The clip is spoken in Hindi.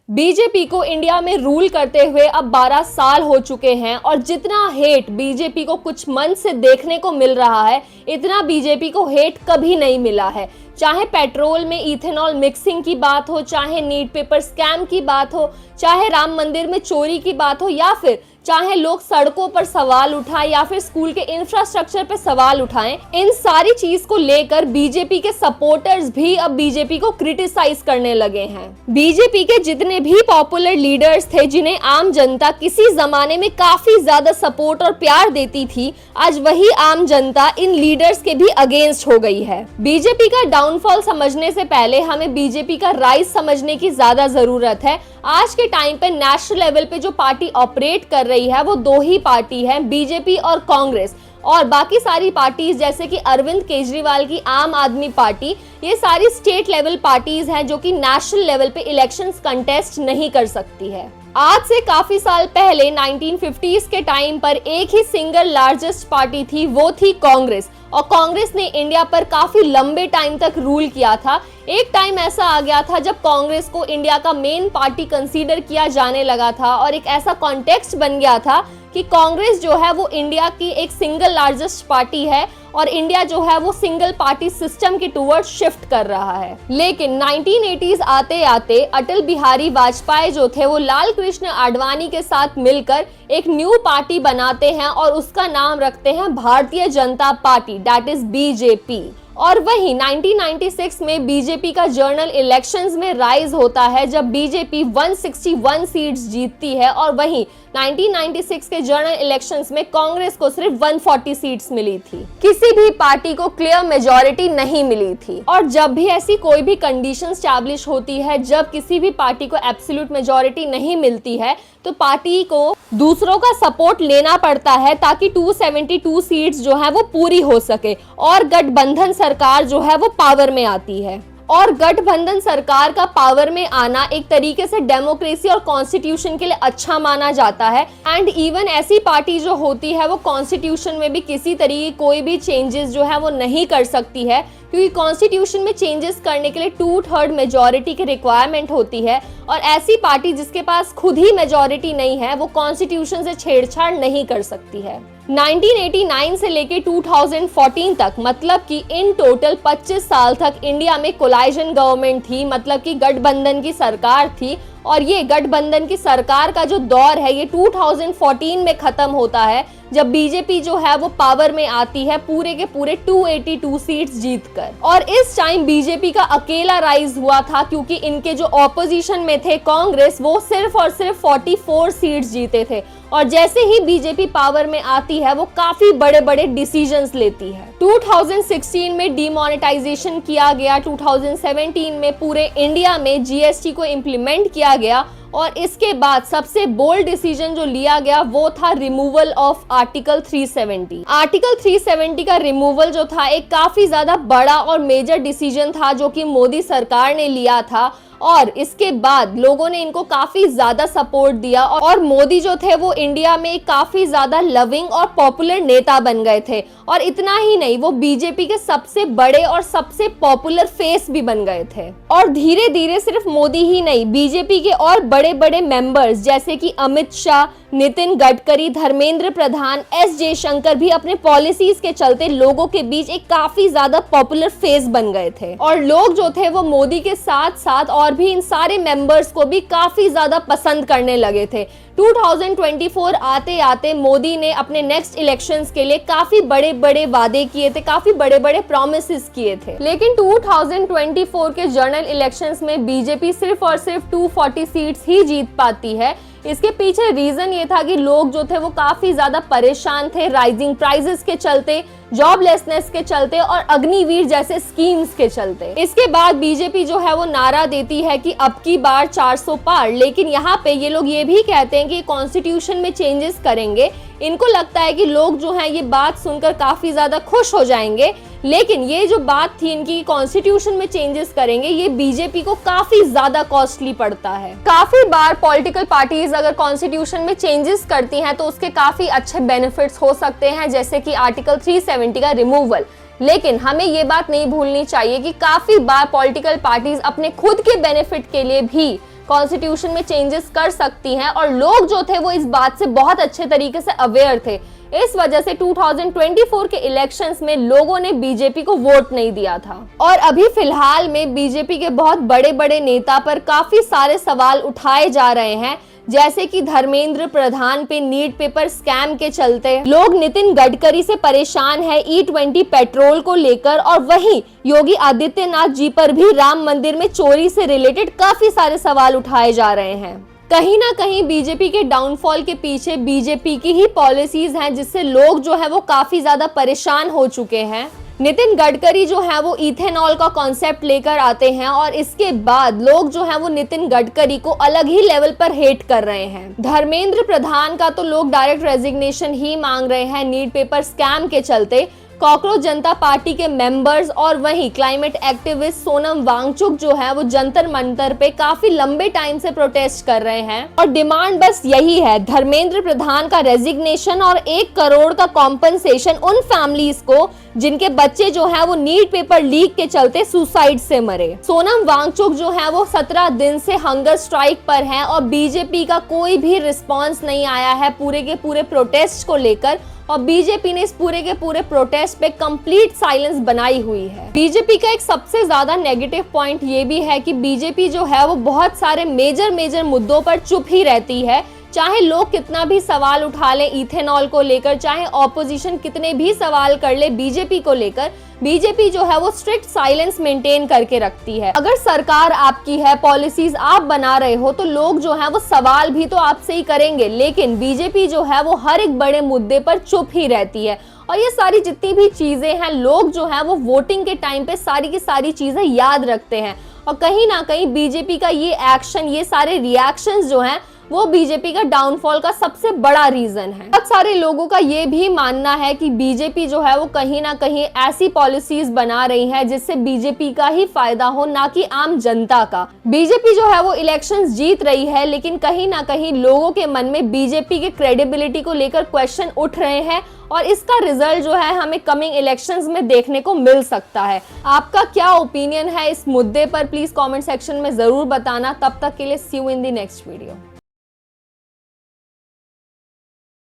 बीजेपी को इंडिया में रूल करते हुए अब 12 साल हो चुके हैं और जितना हेट बीजेपी को कुछ मंथ से देखने को मिल रहा है, इतना बीजेपी को हेट कभी नहीं मिला है। चाहे पेट्रोल में इथेनॉल मिक्सिंग की बात हो, चाहे नीट पेपर स्कैम की बात हो, चाहे राम मंदिर में चोरी की बात हो, या फिर चाहे लोग सड़कों पर सवाल उठाएं या फिर स्कूल के इंफ्रास्ट्रक्चर पर सवाल उठाएं, इन सारी चीज को लेकर बीजेपी के सपोर्टर्स भी अब बीजेपी को क्रिटिसाइज करने लगे हैं। बीजेपी के जितने भी पॉपुलर लीडर्स थे, जिन्हें आम जनता किसी जमाने में काफी ज्यादा सपोर्ट और प्यार देती थी, आज वही आम जनता इन लीडर्स के भी अगेंस्ट हो गई है। बीजेपी का डाउनफॉल समझने से पहले हमें बीजेपी का राइज समझने की ज्यादा जरूरत है। आज के टाइम पे नेशनल लेवल पे जो पार्टी ऑपरेट कर रही है वो दो ही पार्टी है, बीजेपी और कांग्रेस। और बाकी सारी पार्टीज जैसे कि अरविंद केजरीवाल की आम आदमी पार्टी, ये सारी स्टेट लेवल पार्टीज हैं जो कि नेशनल लेवल पे इलेक्शंस कंटेस्ट नहीं कर सकती है। आज से काफी साल पहले 1950s के टाइम पर एक ही सिंगल लार्जेस्ट पार्टी थी, वो थी कांग्रेस। और कांग्रेस ने इंडिया पर काफी लंबे टाइम तक रूल किया था। एक टाइम ऐसा आ गया था जब कांग्रेस को इंडिया का मेन पार्टी कंसीडर किया जाने लगा था और एक ऐसा कॉन्टेक्स्ट बन गया था कि कांग्रेस जो है वो इंडिया की एक सिंगल लार्जेस्ट पार्टी है और इंडिया जो है वो सिंगल पार्टी सिस्टम के टुवर्ड्स शिफ्ट कर रहा है। लेकिन 1980s आते आते अटल बिहारी वाजपेयी जो थे वो लाल कृष्ण आडवाणी के साथ मिलकर एक न्यू पार्टी बनाते हैं और उसका नाम रखते हैं Bharatiya Janata party, that is BJP. और वही 1996 में बीजेपी का जनरल इलेक्शंस में राइज होता है जब बीजेपी 161 सीट्स जीतती है, और वही 1996 के जनरल इलेक्शंस में कांग्रेस को सिर्फ 140 सीट्स मिली थी। किसी भी पार्टी को क्लियर मेजॉरिटी नहीं मिली थी। और जब भी ऐसी कोई भी कंडीशन स्टैब्लिश होती है, जब किसी भी पार्टी को एब्सोल्यूट मेजॉरिटी नहीं मिलती है, तो पार्टी को दूसरों का सपोर्ट लेना पड़ता है ताकि 272 सीट्स जो है वो पूरी हो सके और गठबंधन सरकार जो है वो पावर में आती है। और गठबंधन सरकार का पावर में आना एक तरीके से डेमोक्रेसी और कॉन्स्टिट्यूशन के लिए अच्छा माना जाता है। एंड इवन ऐसी पार्टी जो होती है वो कॉन्स्टिट्यूशन में भी किसी तरीके कोई भी चेंजेस जो है वो नहीं कर सकती है, क्योंकि कॉन्स्टिट्यूशन में चेंजेस करने के लिए 2/3 मेजॉरिटी की रिक्वायरमेंट होती है। और ऐसी पार्टी जिसके पास खुद ही मेजॉरिटी नहीं है, वो कॉन्स्टिट्यूशन से छेड़छाड़ नहीं कर सकती है। 1989 से लेके 2014 तक, मतलब कि इन टोटल 25 साल तक इंडिया में कोलाइजन गवर्नमेंट थी, मतलब कि गठबंधन की सरकार थी। और ये गठबंधन की सरकार का जो दौर है ये 2014 में खत्म होता है जब बीजेपी जो है वो पावर में आती है पूरे के पूरे 282 सीट्स जीतकर। और इस टाइम बीजेपी का अकेला राइज हुआ था, क्योंकि इनके जो ऑपोजिशन में थे कांग्रेस, वो सिर्फ और सिर्फ 44 सीट्स जीते थे। और जैसे ही बीजेपी पावर में आती है वो काफी बड़े बड़े डिसीजंस लेती है। 2016 में डीमोनेटाइजेशन किया गया, 2017 में पूरे इंडिया में जीएसटी को इम्प्लीमेंट किया गया, और इसके बाद सबसे बोल्ड डिसीजन जो लिया गया वो था रिमूवल ऑफ आर्टिकल 370। आर्टिकल 370 का रिमूवल जो था एक काफी ज्यादा बड़ा और मेजर डिसीजन था जो कि मोदी सरकार ने लिया था। और इसके बाद लोगों ने इनको काफी ज्यादा सपोर्ट दिया और मोदी जो थे वो इंडिया में काफी ज्यादा लविंग और पॉपुलर नेता बन गए थे। और इतना ही नहीं, वो बीजेपी के सबसे बड़े और सबसे पॉपुलर फेस भी बन गए थे। और धीरे धीरे सिर्फ मोदी ही नहीं, बीजेपी के और बड़े बड़े मेंबर्स जैसे कि अमित शाह, नितिन गडकरी, धर्मेंद्र प्रधान, एस जयशंकर भी अपने पॉलिसीज के चलते लोगों के बीच एक काफी ज्यादा पॉपुलर फेस बन गए थे। और लोग जो थे वो मोदी के साथ साथ और भी इन सारे मेंबर्स को भी काफी ज्यादा पसंद करने लगे थे। 2024 आते आते मोदी ने अपने नेक्स्ट इलेक्शंस के लिए काफी बड़े बड़े वादे किए थे, काफी बड़े बड़े प्रॉमिसेस किए थे। लेकिन 2024 के जनरल इलेक्शंस में बीजेपी सिर्फ और सिर्फ 240 सीट्स ही जीत पाती है। इसके पीछे रीजन ये था कि लोग जो थे वो काफी ज्यादा परेशान थे राइजिंग प्राइसेस के चलते, जॉबलेसनेस के चलते और अग्निवीर जैसे स्कीम्स के चलते। इसके बाद बीजेपी जो है वो नारा देती है कि अब की बार 400 पार, लेकिन यहाँ पे ये लोग ये भी कहते हैं कि कॉन्स्टिट्यूशन में चेंजेस करेंगे। इनको लगता है कि लोग जो हैं ये बात सुनकर काफी ज्यादा खुश हो जाएंगे, लेकिन ये जो बात थी इनकी कॉन्स्टिट्यूशन में चेंजेस करेंगे, ये बीजेपी को काफी ज्यादा कॉस्टली पड़ता है। काफी बार पॉलिटिकल पार्टीज अगर कॉन्स्टिट्यूशन में चेंजेस करती हैं तो उसके काफी अच्छे बेनिफिट्स हो सकते हैं, जैसे कि आर्टिकल 370 का रिमूवल। लेकिन हमें ये बात नहीं भूलनी चाहिए कि काफी बार पॉलिटिकल पार्टीज अपने खुद के बेनिफिट के लिए भी कॉन्स्टिट्यूशन में चेंजेस कर सकती हैं और लोग जो थे वो इस बात से बहुत अच्छे तरीके से अवेयर थे। इस वजह से 2024 के इलेक्शंस में लोगों ने बीजेपी को वोट नहीं दिया था। और अभी फिलहाल में बीजेपी के बहुत बड़े बड़े नेता पर काफी सारे सवाल उठाए जा रहे हैं, जैसे कि धर्मेंद्र प्रधान पे नीट पेपर स्कैम के चलते लोग नितिन गडकरी से परेशान है E20 पेट्रोल को लेकर, और वहीं योगी आदित्यनाथ जी पर भी राम मंदिर में चोरी से रिलेटेड काफी सारे सवाल उठाए जा रहे हैं। कहीं ना कहीं बीजेपी के डाउनफॉल के पीछे बीजेपी की ही पॉलिसीज हैं, जिससे लोग जो है वो काफी ज्यादा परेशान हो चुके हैं। नितिन गडकरी जो है वो इथेनॉल का कॉन्सेप्ट लेकर आते हैं और इसके बाद लोग जो है वो नितिन गडकरी को अलग ही लेवल पर हेट कर रहे हैं। धर्मेंद्र प्रधान का तो लोग डायरेक्ट रेजिग्नेशन ही मांग रहे हैं नीट पेपर स्कैम के चलते। कॉकरोच जनता पार्टी के मेंबर्स और वहीं क्लाइमेट एक्टिविस्ट सोनम वांगचुक जो है वो जंतर मंतर पे काफी लंबे टाइम से प्रोटेस्ट कर रहे हैं और डिमांड बस यही है, धर्मेंद्र प्रधान का रेजिग्नेशन और 1 करोड़ का कॉम्पनसेशन उन फैमिलीज को जिनके बच्चे जो है वो नीट पेपर लीक के चलते सुसाइड से मरे। सोनम वांगचुक जो है वो 17 दिन से हंगर स्ट्राइक पर हैं और बीजेपी का कोई भी रिस्पांस नहीं आया है पूरे के पूरे प्रोटेस्ट को लेकर, और बीजेपी ने इस पूरे के पूरे प्रोटेस्ट पे कंप्लीट साइलेंस बनाई हुई है। बीजेपी का एक सबसे ज्यादा नेगेटिव पॉइंट ये भी है कि बीजेपी जो है वो बहुत सारे मेजर मुद्दों पर चुप ही रहती है। चाहे लोग कितना भी सवाल उठा लें इथेनॉल को लेकर, चाहे ऑपोजिशन कितने भी सवाल कर ले बीजेपी को लेकर, बीजेपी जो है वो स्ट्रिक्ट साइलेंस मेंटेन करके रखती है। अगर सरकार आपकी है, पॉलिसीज आप बना रहे हो, तो लोग जो है वो सवाल भी तो आपसे ही करेंगे, लेकिन बीजेपी जो है वो हर एक बड़े मुद्दे पर चुप ही रहती है। और ये सारी जितनी भी चीजें हैं, लोग जो है वो वोटिंग के टाइम पे सारी की सारी चीजें याद रखते हैं, और कहीं ना कहीं बीजेपी का ये एक्शन, ये सारे रिएक्शंस जो हैं वो बीजेपी का डाउनफॉल का सबसे बड़ा रीजन है। बहुत सारे लोगों का ये भी मानना है कि बीजेपी जो है वो कहीं ना कहीं ऐसी पॉलिसीज बना रही है जिससे बीजेपी का ही फायदा हो, ना कि आम जनता का। बीजेपी जो है वो इलेक्शंस जीत रही है, लेकिन कहीं ना कहीं लोगों के मन में बीजेपी के क्रेडिबिलिटी को लेकर क्वेश्चन उठ रहे हैं, और इसका रिजल्ट जो है हमें कमिंग इलेक्शंस में देखने को मिल सकता है। आपका क्या ओपिनियन है इस मुद्दे पर, प्लीज कमेंट सेक्शन में जरूर बताना। तब तक के लिए see you in the next video.